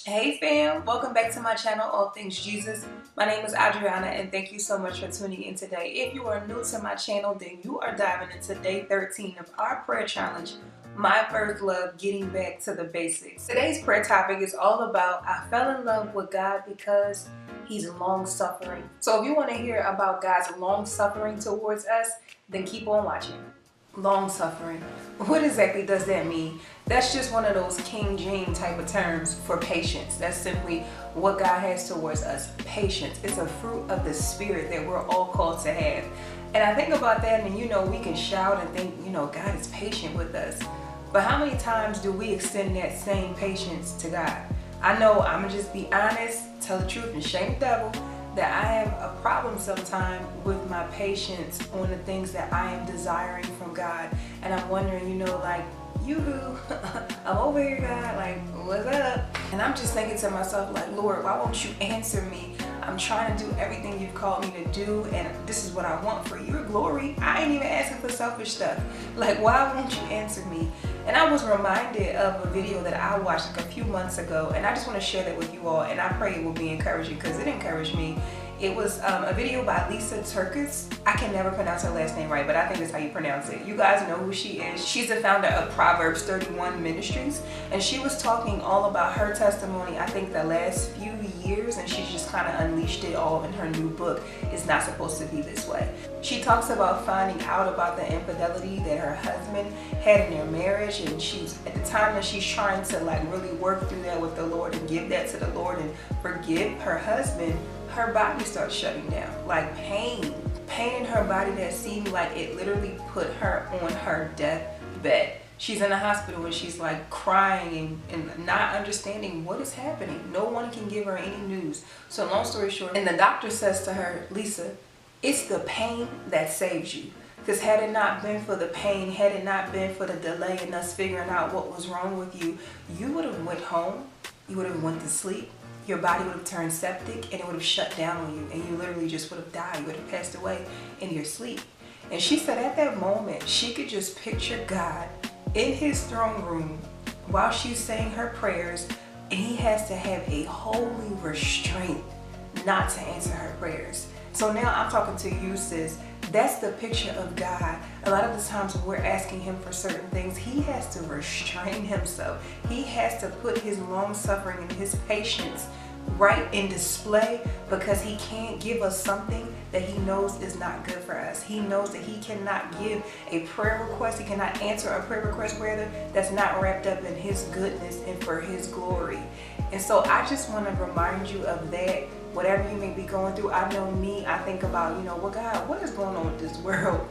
Hey fam, welcome back to my channel, All Things Jesus. My name is Adriana and thank you so much for tuning in today. If you are new to my channel, then you are diving into day 13 of our prayer challenge, My First Love, Getting Back to the Basics. Today's prayer topic is all about I fell in love with God because He's long-suffering. So if you want to hear about God's long-suffering towards us, then keep on watching. Long-suffering. What exactly does that mean? That's just one of those King James type of terms for patience. That's simply what God has towards us. Patience. It's a fruit of the Spirit that we're all called to have. And I think about that and we can shout and think, God is patient with us. But how many times do we extend that same patience to God? I know, I'm going to just be honest, tell the truth and shame the devil, that I have a problem sometimes with my patience on the things that I am desiring from God. And I'm wondering, yoo-hoo, I'm over here, God, like, what's up? And I'm just thinking to myself, like, Lord, why won't you answer me? I'm trying to do everything you've called me to do, and this is what I want for your glory. I ain't even asking for selfish stuff. Like, why won't you answer me? And I was reminded of a video that I watched like a few months ago, and I just want to share that with you all, and I pray it will be encouraging because it encouraged me. It was a video by Lisa Turkis. I can never pronounce her last name right, but I think that's how you pronounce it. You guys know who she is. She's the founder of Proverbs 31 Ministries, and she was talking all about her testimony, I think the last few years, and she's just kind of unleashed it all in her new book, It's Not Supposed to Be This Way. She talks about finding out about the infidelity that her husband had in their marriage, and she's at the time that she's trying to really work through that with the Lord and give that to the Lord and forgive her husband. Her body starts shutting down, like pain in her body that seemed like it literally put her on her deathbed. She's in the hospital and she's like crying and not understanding what is happening. No one can give her any news. So long story short, and the doctor says to her, Lisa, it's the pain that saves you. Because had it not been for the pain, had it not been for the delay in us figuring out what was wrong with you, you would have went home, you would have went to sleep, your body would have turned septic and it would have shut down on you, and you literally just would have died. You would have passed away in your sleep. And she said at that moment, she could just picture God in his throne room while she's saying her prayers, and he has to have a holy restraint not to answer her prayers. So now I'm talking to you, sis. That's the picture of God. A lot of the times when we're asking him for certain things, he has to restrain himself. He has to put his long suffering and his patience right in display, because he can't give us something that he knows is not good for us. He knows that he cannot give a prayer request, he cannot answer a prayer request rather, that's not wrapped up in his goodness and for his glory. And so I just want to remind you of that. Whatever you may be going through, I know me, I think about, well, God, what is going on with this world?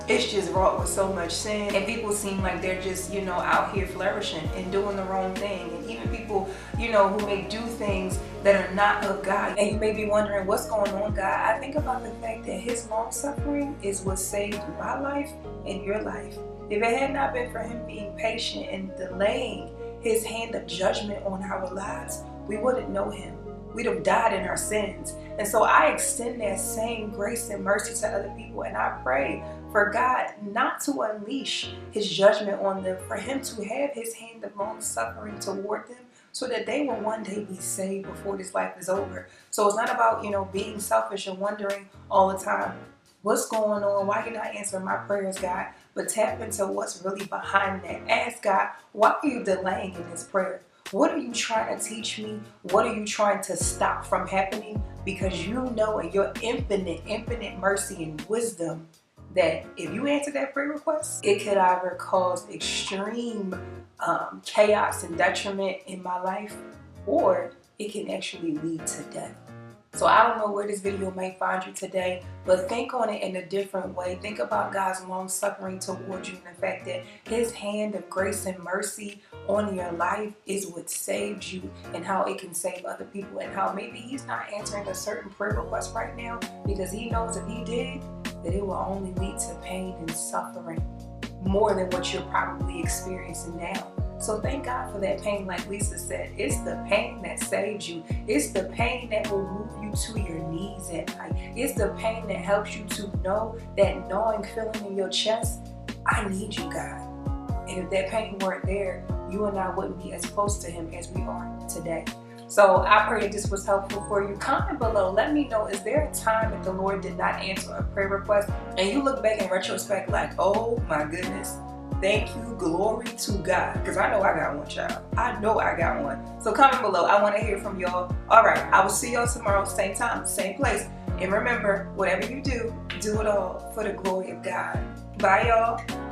It's just wrought with so much sin, and people seem like they're just, out here flourishing and doing the wrong thing. And even people, who may do things that are not of God. And you may be wondering, what's going on, God? I think about the fact that his long suffering is what saved my life and your life. If it had not been for him being patient and delaying his hand of judgment on our lives, we wouldn't know him. We'd have died in our sins. And so I extend that same grace and mercy to other people, and I pray for God not to unleash his judgment on them, for him to have his hand of long suffering toward them so that they will one day be saved before this life is over. So it's not about, being selfish and wondering all the time, what's going on? Why you're not answering my prayers, God? But tap into what's really behind that. Ask God, why are you delaying in this prayer? What are you trying to teach me? What are you trying to stop from happening? Because you know in your infinite mercy and wisdom that if you answer that prayer request, it could either cause extreme chaos and detriment in my life, or it can actually lead to death. So I don't know where this video may find you today, but think on it in a different way. Think about God's long suffering towards you and the fact that his hand of grace and mercy on your life is what saves you, and how it can save other people, and how maybe he's not answering a certain prayer request right now because he knows if he did, that it will only lead to pain and suffering more than what you're probably experiencing now. So thank God for that pain. Like Lisa said, it's the pain that saves you. It's the pain that will move you to your knees at night. It's the pain that helps you to know that gnawing feeling in your chest, I need you, God. And if that pain weren't there, you and I wouldn't be as close to him as we are today. So I pray that this was helpful for you. Comment below. Let me know, is there a time that the Lord did not answer a prayer request and you look back in retrospect like, oh my goodness, thank you, glory to God? Because I know I got one, child. I know I got one. So comment below. I want to hear from y'all. All right, I will see y'all tomorrow, same time, same place. And remember, whatever you do, do it all for the glory of God. Bye, y'all.